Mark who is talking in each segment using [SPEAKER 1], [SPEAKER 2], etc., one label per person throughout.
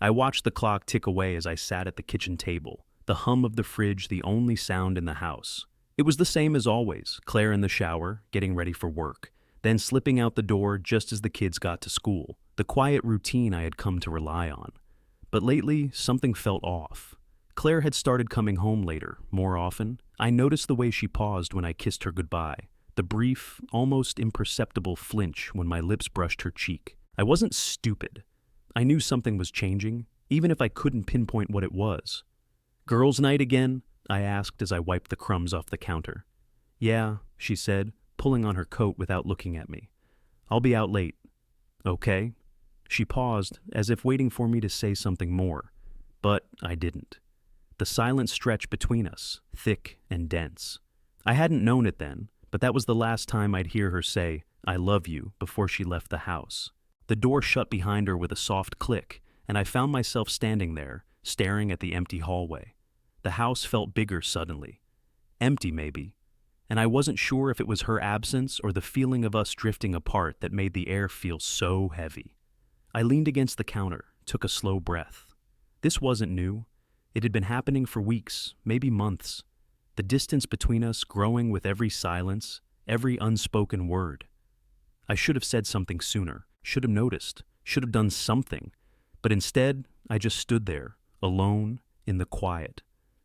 [SPEAKER 1] I watched the clock tick away as I sat at the kitchen table, the hum of the fridge the only sound in the house. It was the same as always, Claire in the shower, getting ready for work, then slipping out the door just as the kids got to school, the quiet routine I had come to rely on. But lately, something felt off. Claire had started coming home later, more often. I noticed the way she paused when I kissed her goodbye, the brief, almost imperceptible flinch when my lips brushed her cheek. I wasn't stupid. I knew something was changing, even if I couldn't pinpoint what it was. "Girls' night again?" I asked as I wiped the crumbs off the counter. "Yeah," she said, pulling on her coat without looking at me. "I'll be out late." "Okay." She paused, as if waiting for me to say something more, but I didn't. The silence stretched between us, thick and dense. I hadn't known it then, but that was the last time I'd hear her say, "I love you," before she left the house. The door shut behind her with a soft click, and I found myself standing there, staring at the empty hallway. The house felt bigger suddenly. Empty, maybe. And I wasn't sure if it was her absence or the feeling of us drifting apart that made the air feel so heavy. I leaned against the counter, took a slow breath. This wasn't new. It had been happening for weeks, maybe months. The distance between us growing with every silence, every unspoken word. I should have said something sooner, should have noticed, should have done something. But instead, I just stood there, alone, in the quiet.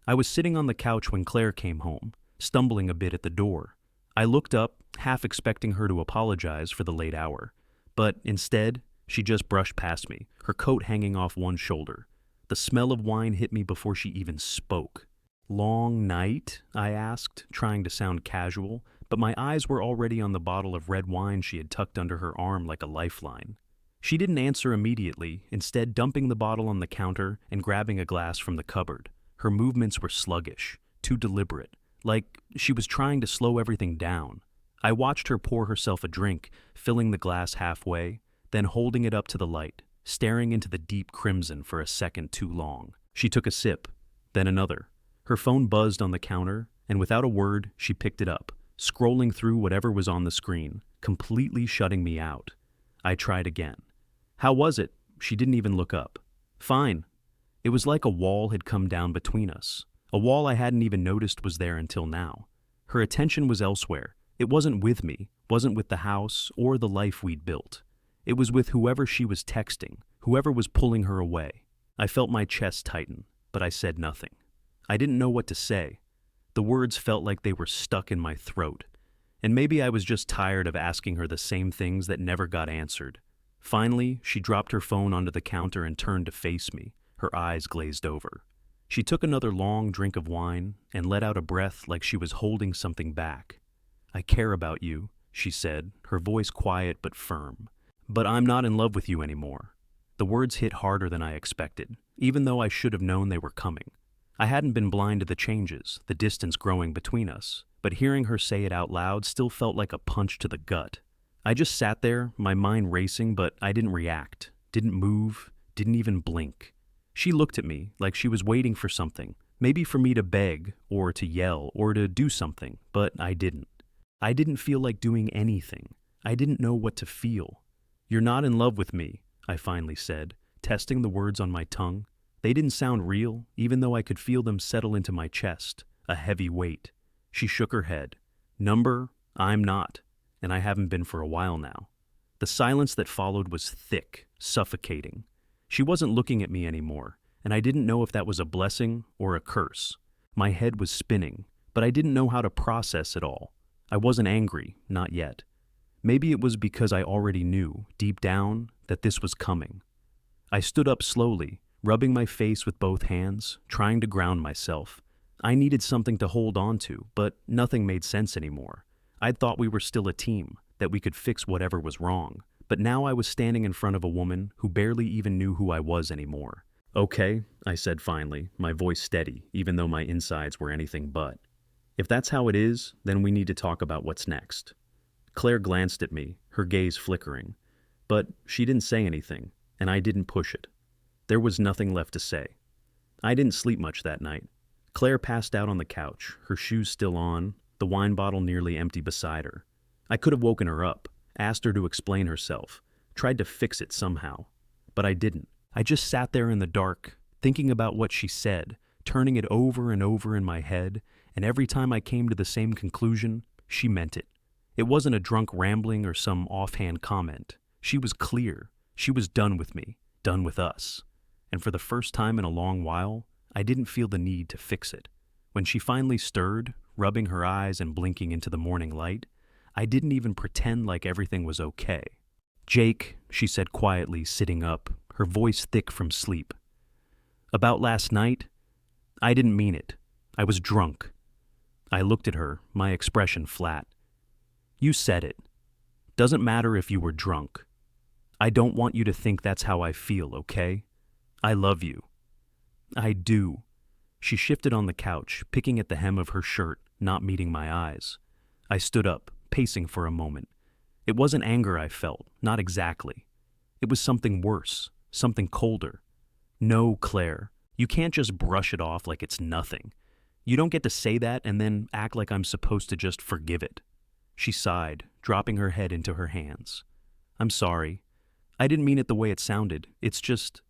[SPEAKER 1] I was sitting on the couch when Claire came home, stumbling a bit at the door. I looked up, half expecting her to apologize for the late hour. But instead, she just brushed past me, her coat hanging off one shoulder. The smell of wine hit me before she even spoke. "Long night?" I asked, trying to sound casual, but my eyes were already on the bottle of red wine she had tucked under her arm like a lifeline. She didn't answer immediately, instead dumping the bottle on the counter and grabbing a glass from the cupboard. Her movements were sluggish, too deliberate, like she was trying to slow everything down. I watched her pour herself a drink, filling the glass halfway, then holding it up to the light, staring into the deep crimson for a second too long. She took a sip, then another. Her phone buzzed on the counter, and without a word, she picked it up, scrolling through whatever was on the screen, completely shutting me out. I tried again. "How was it?" She didn't even look up. "Fine." It was like a wall had come down between us, a wall I hadn't even noticed was there until now. Her attention was elsewhere. It wasn't with me, wasn't with the house or the life we'd built. It was with whoever she was texting, whoever was pulling her away. I felt my chest tighten, but I said nothing. I didn't know what to say. The words felt like they were stuck in my throat. And maybe I was just tired of asking her the same things that never got answered. Finally, she dropped her phone onto the counter and turned to face me, her eyes glazed over. She took another long drink of wine and let out a breath like she was holding something back. "I care about you," she said, her voice quiet but firm. "But I'm not in love with you anymore." The words hit harder than I expected, even though I should have known they were coming. I hadn't been blind to the changes, the distance growing between us, but hearing her say it out loud still felt like a punch to the gut. I just sat there, my mind racing, but I didn't react, didn't move, didn't even blink. She looked at me like she was waiting for something, maybe for me to beg, or to yell, or to do something, but I didn't. I didn't feel like doing anything. I didn't know what to feel. "You're not in love with me," I finally said, testing the words on my tongue. They didn't sound real, even though I could feel them settle into my chest, a heavy weight. She shook her head. "Number, I'm not, and I haven't been for a while now." The silence that followed was thick, suffocating. She wasn't looking at me anymore, and I didn't know if that was a blessing or a curse. My head was spinning, but I didn't know how to process it all. I wasn't angry, not yet. Maybe it was because I already knew, deep down, that this was coming. I stood up slowly, rubbing my face with both hands, trying to ground myself. I needed something to hold on to, but nothing made sense anymore. I'd thought we were still a team, that we could fix whatever was wrong. But now I was standing in front of a woman who barely even knew who I was anymore. "Okay," I said finally, my voice steady, even though my insides were anything but. "If that's how it is, then we need to talk about what's next." Claire glanced at me, her gaze flickering. But she didn't say anything, and I didn't push it. There was nothing left to say. I didn't sleep much that night. Claire passed out on the couch, her shoes still on, the wine bottle nearly empty beside her. I could have woken her up, asked her to explain herself, tried to fix it somehow. But I didn't. I just sat there in the dark, thinking about what she said, turning it over and over in my head, and every time I came to the same conclusion, she meant it. It wasn't a drunk rambling or some offhand comment. She was clear. She was done with me, done with us. And for the first time in a long while, I didn't feel the need to fix it. When she finally stirred, rubbing her eyes and blinking into the morning light, I didn't even pretend like everything was okay. "Jake," she said quietly, sitting up, her voice thick from sleep. "About last night, I didn't mean it. I was drunk." I looked at her, my expression flat. "You said it. Doesn't matter if you were drunk. I don't want you to think that's how I feel, okay? I love you." "I do." She shifted on the couch, picking at the hem of her shirt, not meeting my eyes. I stood up, pacing for a moment. It wasn't anger I felt, not exactly. It was something worse, something colder. "No, Claire, you can't just brush it off like it's nothing. You don't get to say that and then act like I'm supposed to just forgive it." She sighed, dropping her head into her hands. "I'm sorry. I didn't mean it the way it sounded. It's just,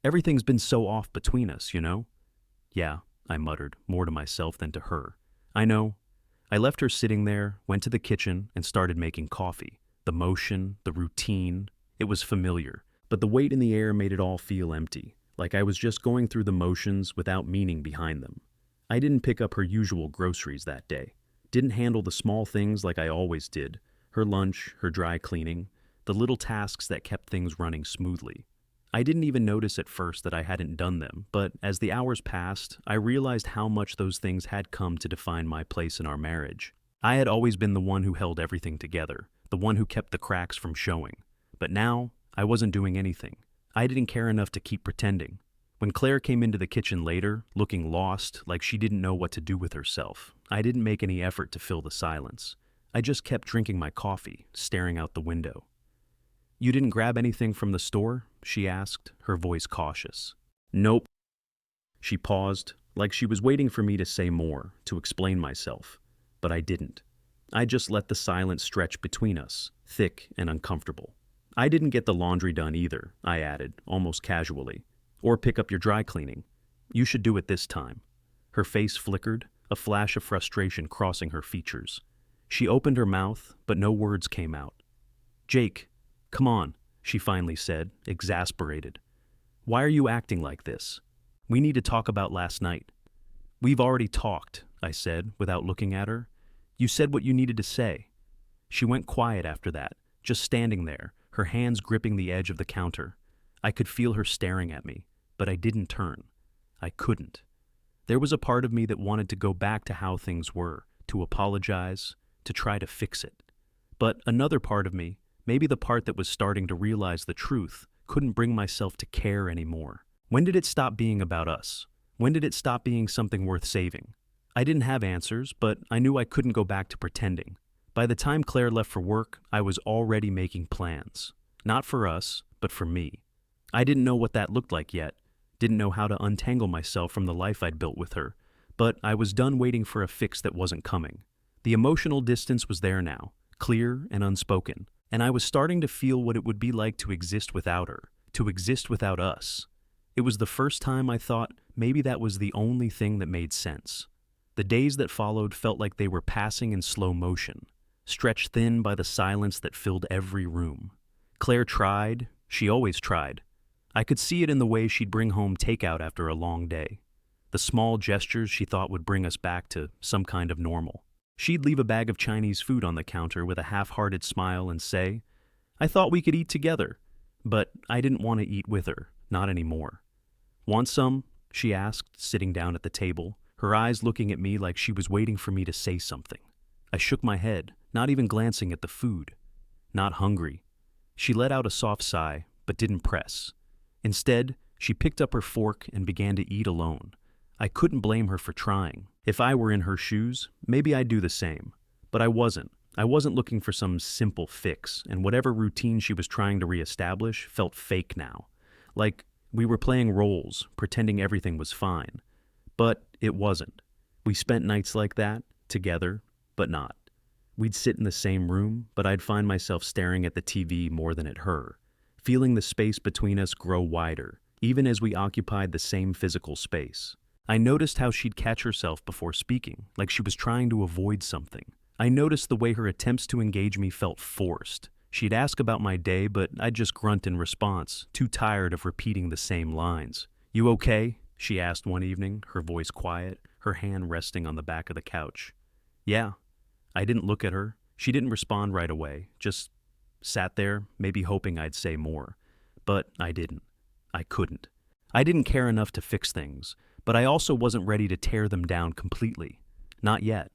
[SPEAKER 1] everything's been so off between us, you know?" "Yeah," I muttered, more to myself than to her. "I know." I left her sitting there, went to the kitchen, and started making coffee. The motion, the routine, it was familiar, but the weight in the air made it all feel empty, like I was just going through the motions without meaning behind them. I didn't pick up her usual groceries that day. Didn't handle the small things like I always did. Her lunch, her dry cleaning, the little tasks that kept things running smoothly. I didn't even notice at first that I hadn't done them, but as the hours passed, I realized how much those things had come to define my place in our marriage. I had always been the one who held everything together, the one who kept the cracks from showing. But now, I wasn't doing anything. I didn't care enough to keep pretending. When Claire came into the kitchen later, looking lost, like she didn't know what to do with herself, I didn't make any effort to fill the silence. I just kept drinking my coffee, staring out the window. "You didn't grab anything from the store?" she asked, her voice cautious. "Nope." She paused, like she was waiting for me to say more, to explain myself. But I didn't. I just let the silence stretch between us, thick and uncomfortable. "I didn't get the laundry done either," I added, almost casually. "Or pick up your dry cleaning. You should do it this time." Her face flickered, a flash of frustration crossing her features. She opened her mouth, but no words came out. "Jake, come on," she finally said, exasperated. "Why are you acting like this? We need to talk about last night." "We've already talked," I said, without looking at her. "You said what you needed to say." She went quiet after that, just standing there, her hands gripping the edge of the counter. I could feel her staring at me, but I didn't turn. I couldn't. There was a part of me that wanted to go back to how things were, to apologize, to try to fix it. But another part of me, maybe the part that was starting to realize the truth, couldn't bring myself to care anymore. When did it stop being about us? When did it stop being something worth saving? I didn't have answers, but I knew I couldn't go back to pretending. By the time Claire left for work, I was already making plans. Not for us, but for me. I didn't know what that looked like yet, didn't know how to untangle myself from the life I'd built with her, but I was done waiting for a fix that wasn't coming. The emotional distance was there now, clear and unspoken, and I was starting to feel what it would be like to exist without her, to exist without us. It was the first time I thought maybe that was the only thing that made sense. The days that followed felt like they were passing in slow motion, stretched thin by the silence that filled every room. Claire tried, she always tried. I could see it in the way she'd bring home takeout after a long day. The small gestures she thought would bring us back to some kind of normal. She'd leave a bag of Chinese food on the counter with a half-hearted smile and say, "I thought we could eat together." But I didn't want to eat with her, not anymore. "Want some?" she asked, sitting down at the table, her eyes looking at me like she was waiting for me to say something. I shook my head, not even glancing at the food. "Not hungry." She let out a soft sigh, but didn't press. Instead, she picked up her fork and began to eat alone. I couldn't blame her for trying. If I were in her shoes, maybe I'd do the same. But I wasn't. I wasn't looking for some simple fix, and whatever routine she was trying to reestablish felt fake now. Like we were playing roles, pretending everything was fine. But it wasn't. We spent nights like that, together, but not. We'd sit in the same room, but I'd find myself staring at the TV more than at her, feeling the space between us grow wider, even as we occupied the same physical space. I noticed how she'd catch herself before speaking, like she was trying to avoid something. I noticed the way her attempts to engage me felt forced. She'd ask about my day, but I'd just grunt in response, too tired of repeating the same lines. "You okay?" she asked one evening, her voice quiet, her hand resting on the back of the couch. "Yeah." I didn't look at her. She didn't respond right away, just sat there, maybe hoping I'd say more. But I didn't. I couldn't. I didn't care enough to fix things, but I also wasn't ready to tear them down completely. Not yet.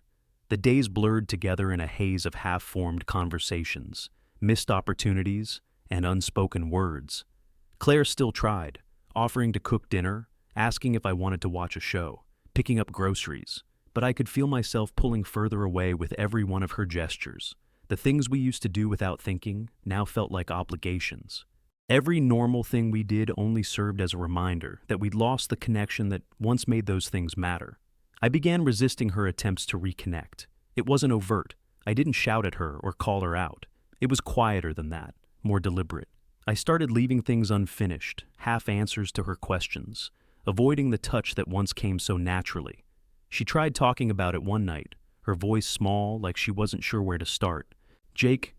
[SPEAKER 1] The days blurred together in a haze of half-formed conversations, missed opportunities, and unspoken words. Claire still tried, offering to cook dinner, asking if I wanted to watch a show, picking up groceries, but I could feel myself pulling further away with every one of her gestures. The things we used to do without thinking now felt like obligations. Every normal thing we did only served as a reminder that we'd lost the connection that once made those things matter. I began resisting her attempts to reconnect. It wasn't overt. I didn't shout at her or call her out. It was quieter than that, more deliberate. I started leaving things unfinished, half answers to her questions, avoiding the touch that once came so naturally. She tried talking about it one night, her voice small, like she wasn't sure where to start. "Jake,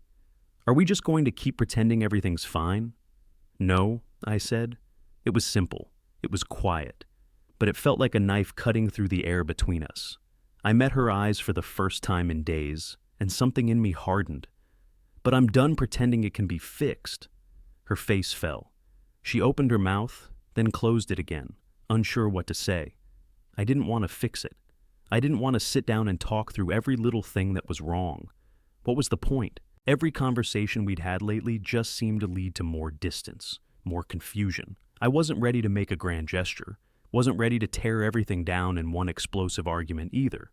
[SPEAKER 1] are we just going to keep pretending everything's fine?" "No," I said. It was simple. It was quiet. But it felt like a knife cutting through the air between us. I met her eyes for the first time in days, and something in me hardened. "But I'm done pretending it can be fixed." Her face fell. She opened her mouth, then closed it again, unsure what to say. I didn't want to fix it. I didn't want to sit down and talk through every little thing that was wrong. What was the point? Every conversation we'd had lately just seemed to lead to more distance, more confusion. I wasn't ready to make a grand gesture, wasn't ready to tear everything down in one explosive argument either.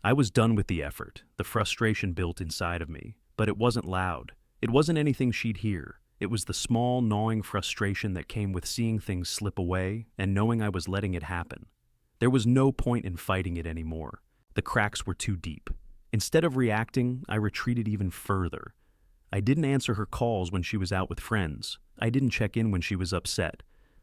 [SPEAKER 1] I was done with the effort, the frustration built inside of me, but it wasn't loud. It wasn't anything she'd hear. It was the small, gnawing frustration that came with seeing things slip away and knowing I was letting it happen. There was no point in fighting it anymore. The cracks were too deep. Instead of reacting, I retreated even further. I didn't answer her calls when she was out with friends. I didn't check in when she was upset.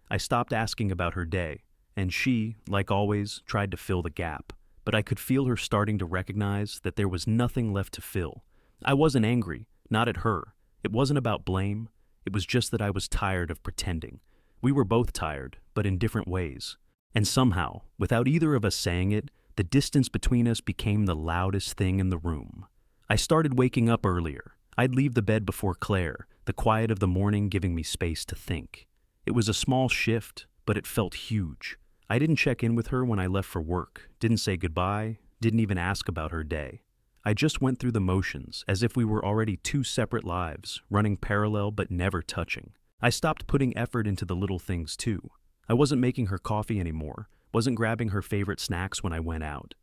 [SPEAKER 1] I stopped asking about her day, and she, like always, tried to fill the gap. But I could feel her starting to recognize that there was nothing left to fill. I wasn't angry, not at her. It wasn't about blame. It was just that I was tired of pretending. We were both tired, but in different ways. And somehow, without either of us saying it, the distance between us became the loudest thing in the room. I started waking up earlier. I'd leave the bed before Claire, the quiet of the morning giving me space to think. It was a small shift, but it felt huge. I didn't check in with her when I left for work, didn't say goodbye, didn't even ask about her day. I just went through the motions, as if we were already two separate lives, running parallel but never touching. I stopped putting effort into the little things too. I wasn't making her coffee anymore, wasn't grabbing her favorite snacks when I went out,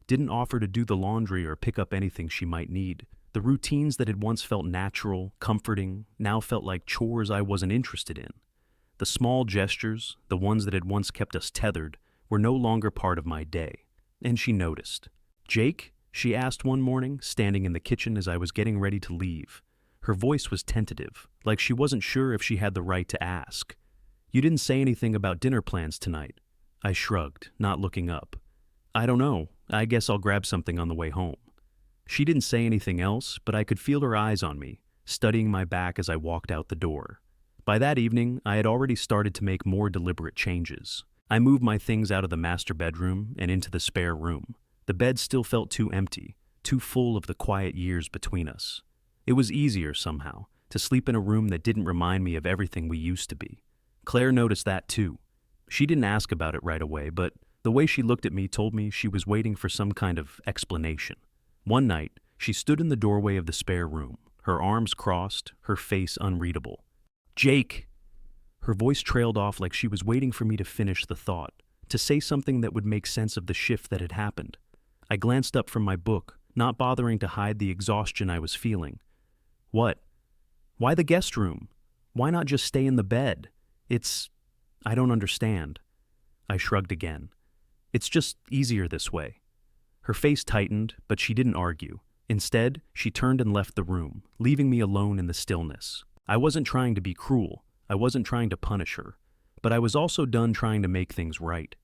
[SPEAKER 1] didn't offer to do the laundry or pick up anything she might need. The routines that had once felt natural, comforting, now felt like chores I wasn't interested in. The small gestures, the ones that had once kept us tethered, were no longer part of my day. And she noticed. "Jake?" she asked one morning, standing in the kitchen as I was getting ready to leave. Her voice was tentative, like she wasn't sure if she had the right to ask. "You didn't say anything about dinner plans tonight." I shrugged, not looking up. "I don't know. I guess I'll grab something on the way home." She didn't say anything else, but I could feel her eyes on me, studying my back as I walked out the door. By that evening, I had already started to make more deliberate changes. I moved my things out of the master bedroom and into the spare room. The bed still felt too empty, too full of the quiet years between us. It was easier, somehow, to sleep in a room that didn't remind me of everything we used to be. Claire noticed that too. She didn't ask about it right away, but the way she looked at me told me she was waiting for some kind of explanation. One night, she stood in the doorway of the spare room, her arms crossed, her face unreadable. "Jake!" Her voice trailed off like she was waiting for me to finish the thought, to say something that would make sense of the shift that had happened. I glanced up from my book, not bothering to hide the exhaustion I was feeling. "What? Why the guest room? Why not just stay in the bed? I don't understand." I shrugged again. "It's just easier this way." Her face tightened, but she didn't argue. Instead, she turned and left the room, leaving me alone in the stillness. I wasn't trying to be cruel. I wasn't trying to punish her. But I was also done trying to make things right.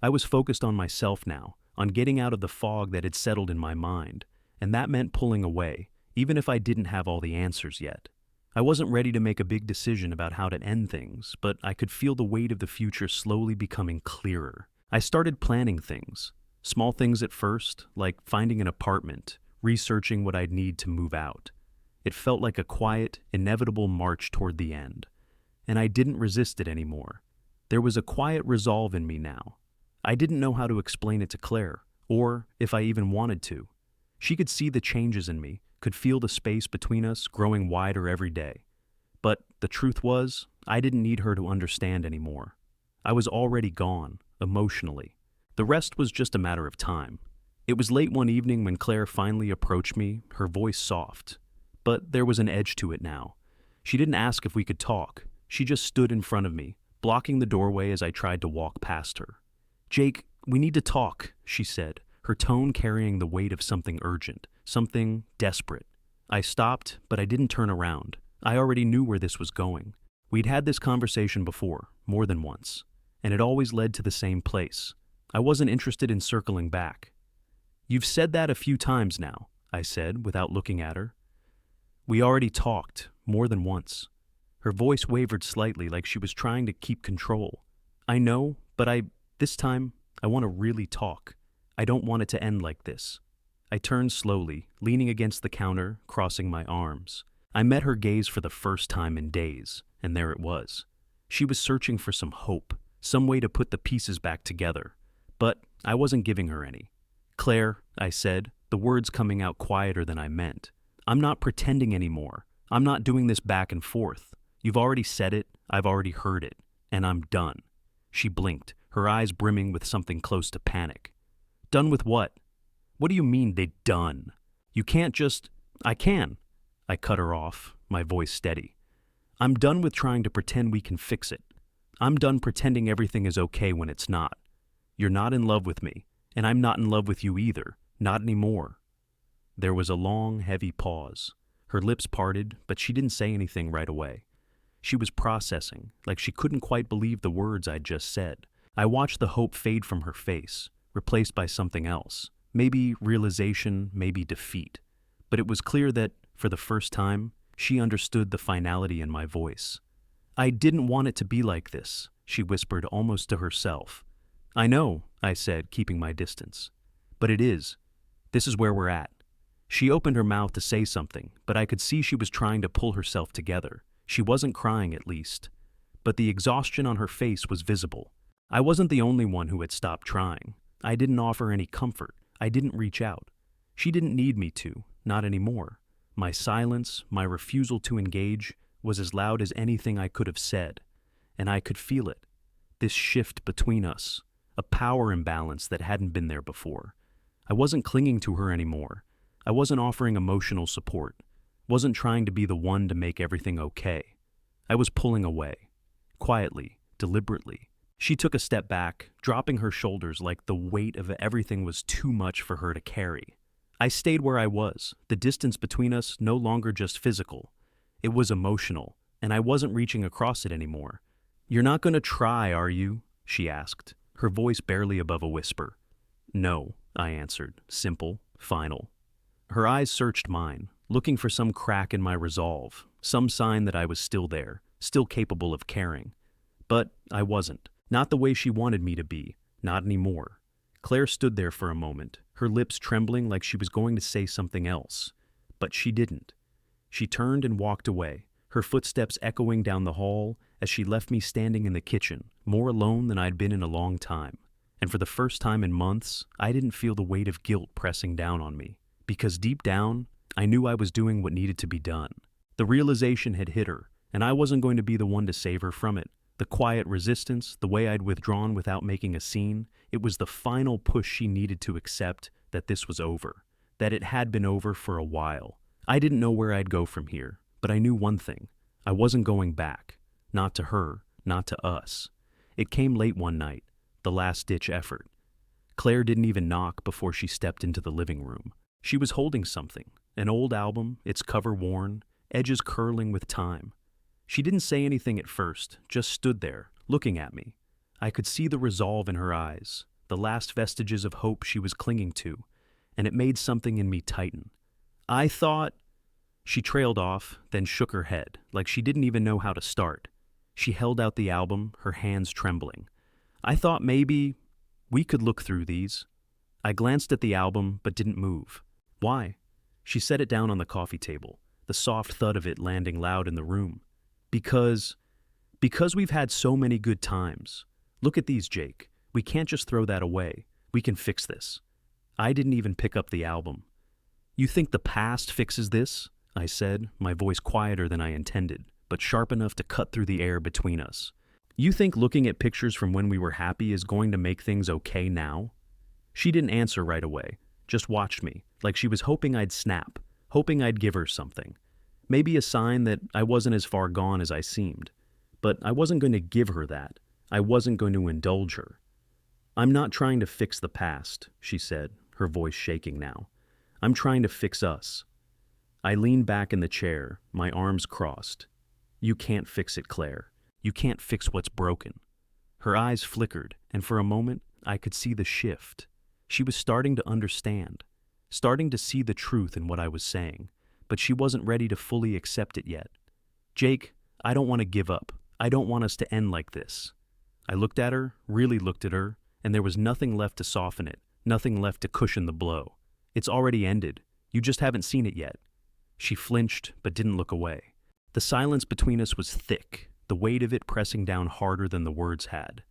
[SPEAKER 1] I was focused on myself now, on getting out of the fog that had settled in my mind, and that meant pulling away, even if I didn't have all the answers yet. I wasn't ready to make a big decision about how to end things, but I could feel the weight of the future slowly becoming clearer. I started planning things. Small things at first, like finding an apartment, researching what I'd need to move out. It felt like a quiet, inevitable march toward the end, and I didn't resist it anymore. There was a quiet resolve in me now. I didn't know how to explain it to Claire, or if I even wanted to. She could see the changes in me, could feel the space between us growing wider every day. But the truth was, I didn't need her to understand anymore. I was already gone, emotionally. The rest was just a matter of time. It was late one evening when Claire finally approached me, her voice soft. But there was an edge to it now. She didn't ask if we could talk. She just stood in front of me, blocking the doorway as I tried to walk past her. "Jake, we need to talk," she said, her tone carrying the weight of something urgent, something desperate. I stopped, but I didn't turn around. I already knew where this was going. We'd had this conversation before, more than once, and it always led to the same place. I wasn't interested in circling back. "You've said that a few times now," I said, without looking at her. "We already talked, more than once." Her voice wavered slightly, like she was trying to keep control. "I know, but this time, I want to really talk. I don't want it to end like this." I turned slowly, leaning against the counter, crossing my arms. I met her gaze for the first time in days, and there it was. She was searching for some hope, some way to put the pieces back together. But I wasn't giving her any. "Claire," I said, the words coming out quieter than I meant, "I'm not pretending anymore. I'm not doing this back and forth. You've already said it, I've already heard it, and I'm done." She blinked, her eyes brimming with something close to panic. "Done with what? What do you mean they're done? You can't just—" "I can." I cut her off, my voice steady. "I'm done with trying to pretend we can fix it. I'm done pretending everything is okay when it's not. You're not in love with me, and I'm not in love with you either, not anymore." There was a long, heavy pause. Her lips parted, but she didn't say anything right away. She was processing, like she couldn't quite believe the words I'd just said. I watched the hope fade from her face, replaced by something else. Maybe realization, maybe defeat. But it was clear that, for the first time, she understood the finality in my voice. "I didn't want it to be like this," she whispered almost to herself. "I know," I said, keeping my distance. "But it is. This is where we're at." She opened her mouth to say something, but I could see she was trying to pull herself together. She wasn't crying, at least. But the exhaustion on her face was visible. I wasn't the only one who had stopped trying. I didn't offer any comfort. I didn't reach out. She didn't need me to, not anymore. My silence, my refusal to engage, was as loud as anything I could have said. And I could feel it. This shift between us. A power imbalance that hadn't been there before. I wasn't clinging to her anymore. I wasn't offering emotional support. Wasn't trying to be the one to make everything okay. I was pulling away. Quietly, deliberately. She took a step back, dropping her shoulders like the weight of everything was too much for her to carry. I stayed where I was, the distance between us no longer just physical. It was emotional, and I wasn't reaching across it anymore. "You're not going to try, are you?" she asked, her voice barely above a whisper. "No," I answered, simple, final. Her eyes searched mine, looking for some crack in my resolve, some sign that I was still there, still capable of caring. But I wasn't. Not the way she wanted me to be, not anymore. Claire stood there for a moment, her lips trembling like she was going to say something else. But she didn't. She turned and walked away, her footsteps echoing down the hall as she left me standing in the kitchen, more alone than I'd been in a long time. And for the first time in months, I didn't feel the weight of guilt pressing down on me. Because deep down, I knew I was doing what needed to be done. The realization had hit her, and I wasn't going to be the one to save her from it. The quiet resistance, the way I'd withdrawn without making a scene, it was the final push she needed to accept that this was over, that it had been over for a while. I didn't know where I'd go from here, but I knew one thing. I wasn't going back. Not to her, not to us. It came late one night, the last-ditch effort. Claire didn't even knock before she stepped into the living room. She was holding something, an old album, its cover worn, edges curling with time. She didn't say anything at first, just stood there, looking at me. I could see the resolve in her eyes, the last vestiges of hope she was clinging to, and it made something in me tighten. I thought... She trailed off, then shook her head, like she didn't even know how to start. She held out the album, her hands trembling. I thought maybe we could look through these. I glanced at the album, but didn't move. Why? She set it down on the coffee table, the soft thud of it landing loud in the room. Because we've had so many good times. Look at these, Jake. We can't just throw that away. We can fix this. I didn't even pick up the album. You think the past fixes this? I said, my voice quieter than I intended, but sharp enough to cut through the air between us. You think looking at pictures from when we were happy is going to make things okay now? She didn't answer right away, just watched me, like she was hoping I'd snap, hoping I'd give her something. Maybe a sign that I wasn't as far gone as I seemed. But I wasn't going to give her that. I wasn't going to indulge her. I'm not trying to fix the past, she said, her voice shaking now. I'm trying to fix us. I leaned back in the chair, my arms crossed. You can't fix it, Claire. You can't fix what's broken. Her eyes flickered, and for a moment, I could see the shift. She was starting to understand, starting to see the truth in what I was saying, but she wasn't ready to fully accept it yet. Jake, I don't want to give up. I don't want us to end like this. I looked at her, really looked at her, and there was nothing left to soften it, nothing left to cushion the blow. It's already ended. You just haven't seen it yet. She flinched, but didn't look away. The silence between us was thick, the weight of it pressing down harder than the words had.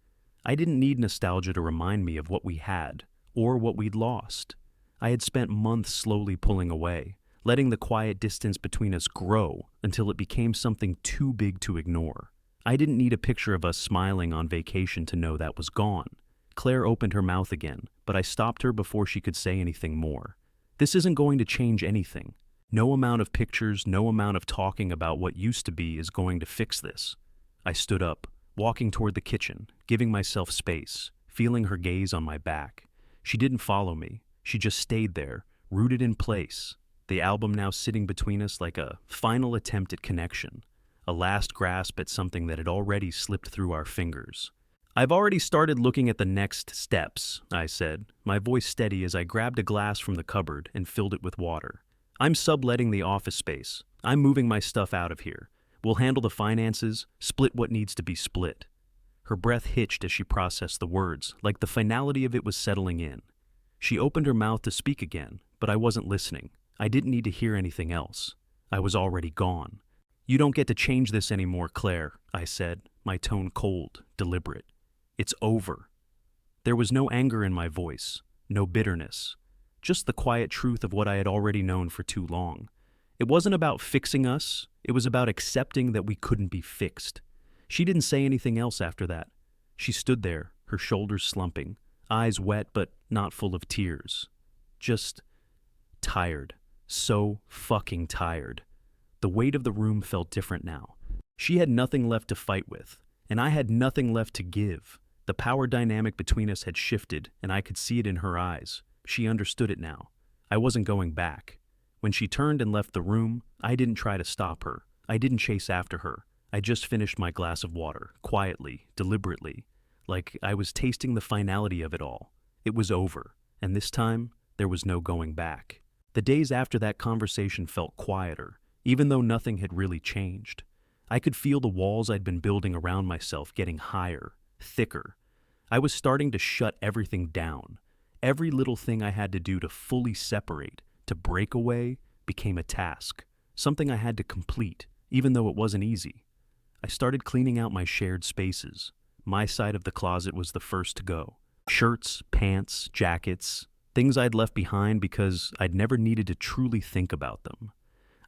[SPEAKER 1] I didn't need nostalgia to remind me of what we had, or what we'd lost. I had spent months slowly pulling away, letting the quiet distance between us grow until it became something too big to ignore. I didn't need a picture of us smiling on vacation to know that was gone. Claire opened her mouth again, but I stopped her before she could say anything more. This isn't going to change anything. No amount of pictures, no amount of talking about what used to be is going to fix this. I stood up, walking toward the kitchen, giving myself space, feeling her gaze on my back. She didn't follow me. She just stayed there, rooted in place, the album now sitting between us like a final attempt at connection, a last grasp at something that had already slipped through our fingers. I've already started looking at the next steps, I said, my voice steady as I grabbed a glass from the cupboard and filled it with water. I'm subletting the office space. I'm moving my stuff out of here. We'll handle the finances, split what needs to be split. Her breath hitched as she processed the words, like the finality of it was settling in. She opened her mouth to speak again, but I wasn't listening. I didn't need to hear anything else. I was already gone. You don't get to change this anymore, Claire, I said, my tone cold, deliberate. It's over. There was no anger in my voice, no bitterness. Just the quiet truth of what I had already known for too long. It wasn't about fixing us, it was about accepting that we couldn't be fixed. She didn't say anything else after that. She stood there, her shoulders slumping, eyes wet but not full of tears. Just tired. So fucking tired. The weight of the room felt different now. She had nothing left to fight with, and I had nothing left to give. The power dynamic between us had shifted, and I could see it in her eyes. She understood it now. I wasn't going back. When she turned and left the room, I didn't try to stop her. I didn't chase after her. I just finished my glass of water, quietly, deliberately, like I was tasting the finality of it all. It was over, and this time, there was no going back. The days after that conversation felt quieter, even though nothing had really changed. I could feel the walls I'd been building around myself getting higher, thicker. I was starting to shut everything down. Every little thing I had to do to fully separate, to break away, became a task, something I had to complete, even though it wasn't easy. I started cleaning out my shared spaces. My side of the closet was the first to go. Shirts, pants, jackets, things I'd left behind because I'd never needed to truly think about them.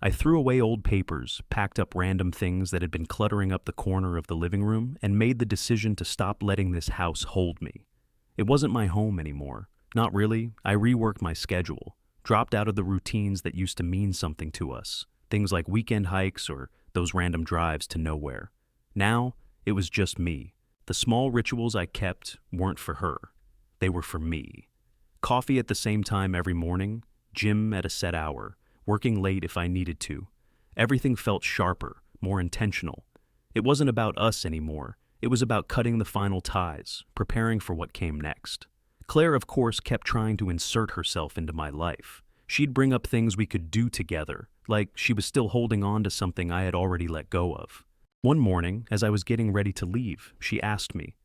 [SPEAKER 1] I threw away old papers, packed up random things that had been cluttering up the corner of the living room, and made the decision to stop letting this house hold me. It wasn't my home anymore. Not really. I reworked my schedule, dropped out of the routines that used to mean something to us, things like weekend hikes or those random drives to nowhere. Now, it was just me. The small rituals I kept weren't for her. They were for me. Coffee at the same time every morning, gym at a set hour, working late if I needed to. Everything felt sharper, more intentional. It wasn't about us anymore. It was about cutting the final ties, preparing for what came next. Claire, of course, kept trying to insert herself into my life. She'd bring up things we could do together, like she was still holding on to something I had already let go of. One morning, as I was getting ready to leave, she asked me,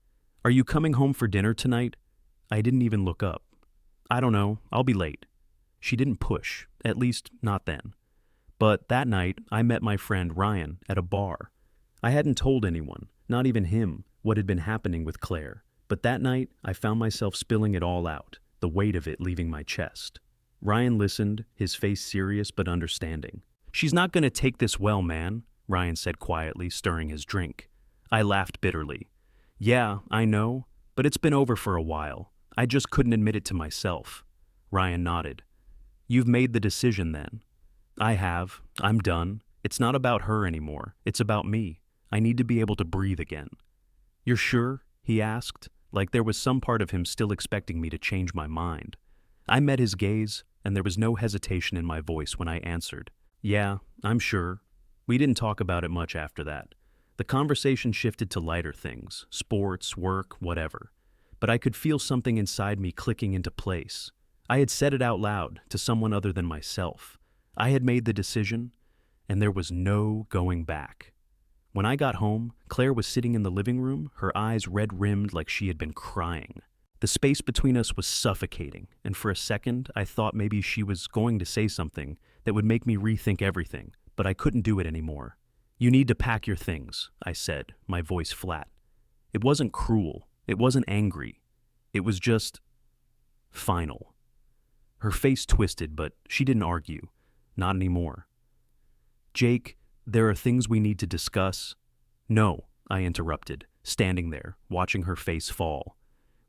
[SPEAKER 1] "Are you coming home for dinner tonight?" I didn't even look up. "I don't know, I'll be late." She didn't push, at least not then. But that night, I met my friend Ryan at a bar. I hadn't told anyone, not even him, what had been happening with Claire. But that night, I found myself spilling it all out, the weight of it leaving my chest. Ryan listened, his face serious but understanding. "She's not gonna take this well, man," Ryan said quietly, stirring his drink. I laughed bitterly. "Yeah, I know, but it's been over for a while. I just couldn't admit it to myself." Ryan nodded. "You've made the decision then." "I have. I'm done. It's not about her anymore. It's about me. I need to be able to breathe again." "You're sure?" he asked, like there was some part of him still expecting me to change my mind. I met his gaze, and there was no hesitation in my voice when I answered, "Yeah, I'm sure." We didn't talk about it much after that. The conversation shifted to lighter things, sports, work, whatever. But I could feel something inside me clicking into place. I had said it out loud to someone other than myself. I had made the decision, and there was no going back. When I got home, Claire was sitting in the living room, her eyes red-rimmed like she had been crying. The space between us was suffocating, and for a second I thought maybe she was going to say something that would make me rethink everything, but I couldn't do it anymore. "You need to pack your things," I said, my voice flat. It wasn't cruel, it wasn't angry. It was just final. Her face twisted, but she didn't argue. Not anymore. "Jake, there are things we need to discuss." "No," I interrupted, standing there, watching her face fall.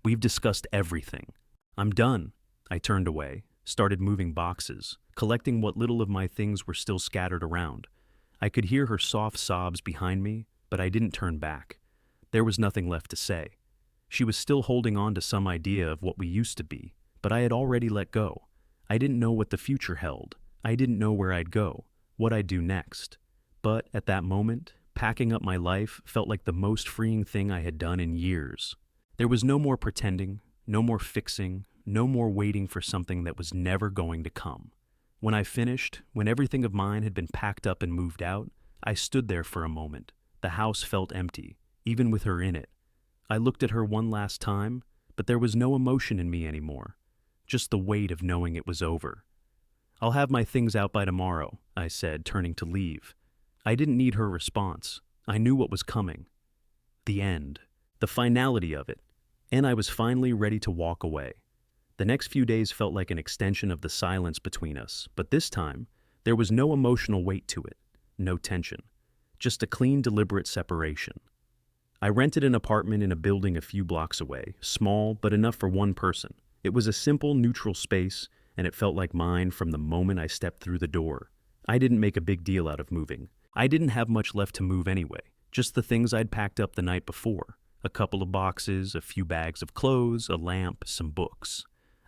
[SPEAKER 1] "We've discussed everything. I'm done." I turned away, started moving boxes, collecting what little of my things were still scattered around. I could hear her soft sobs behind me, but I didn't turn back. There was nothing left to say. She was still holding on to some idea of what we used to be, but I had already let go. I didn't know what the future held. I didn't know where I'd go, what I'd do next. But at that moment, packing up my life felt like the most freeing thing I had done in years. There was no more pretending, no more fixing, no more waiting for something that was never going to come. When I finished, when everything of mine had been packed up and moved out, I stood there for a moment. The house felt empty, even with her in it. I looked at her one last time, but there was no emotion in me anymore, just the weight of knowing it was over. "I'll have my things out by tomorrow," I said, turning to leave. I didn't need her response. I knew what was coming. The end. The finality of it. And I was finally ready to walk away. The next few days felt like an extension of the silence between us, but this time, there was no emotional weight to it, no tension. Just a clean, deliberate separation. I rented an apartment in a building a few blocks away, small but enough for one person. It was a simple, neutral space, and it felt like mine from the moment I stepped through the door. I didn't make a big deal out of moving. I didn't have much left to move anyway, just the things I'd packed up the night before. A couple of boxes, a few bags of clothes, a lamp, some books.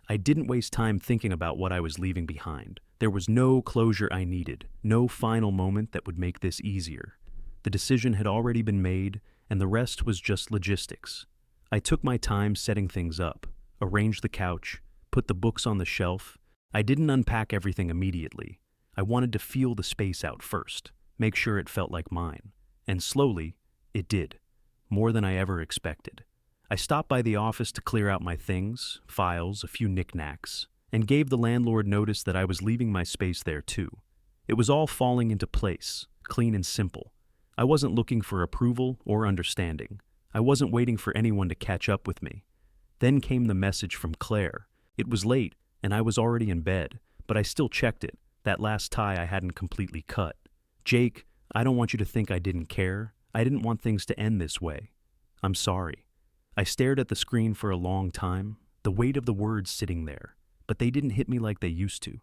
[SPEAKER 1] I didn't waste time thinking about what I was leaving behind. There was no closure I needed, no final moment that would make this easier. The decision had already been made, and the rest was just logistics. I took my time setting things up, arranged the couch, put the books on the shelf. I didn't unpack everything immediately. I wanted to feel the space out first, make sure it felt like mine. And slowly, it did. More than I ever expected. I stopped by the office to clear out my things, files, a few knickknacks, and gave the landlord notice that I was leaving my space there too. It was all falling into place, clean and simple. I wasn't looking for approval or understanding. I wasn't waiting for anyone to catch up with me. Then came the message from Claire. It was late, and I was already in bed, but I still checked it, that last tie I hadn't completely cut. "Jake, I don't want you to think I didn't care. I didn't want things to end this way. I'm sorry." I stared at the screen for a long time, the weight of the words sitting there, but they didn't hit me like they used to.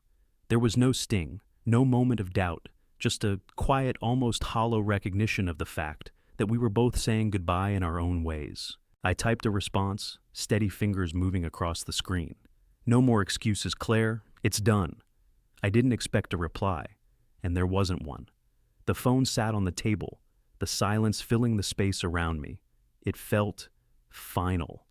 [SPEAKER 1] There was no sting, no moment of doubt, just a quiet, almost hollow recognition of the fact that we were both saying goodbye in our own ways. I typed a response, steady fingers moving across the screen. "No more excuses, Claire. It's done." I didn't expect a reply, and there wasn't one. The phone sat on the table, the silence filling the space around me. It felt final.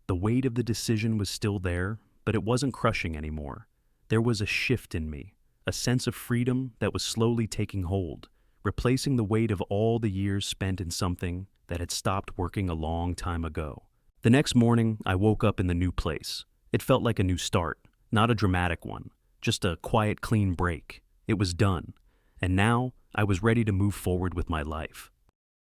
[SPEAKER 1] The weight of the decision was still there, but it wasn't crushing anymore. There was a shift in me, a sense of freedom that was slowly taking hold, replacing the weight of all the years spent in something that had stopped working a long time ago. The next morning, I woke up in the new place. It felt like a new start, not a dramatic one, just a quiet, clean break. It was done, and now I was ready to move forward with my life.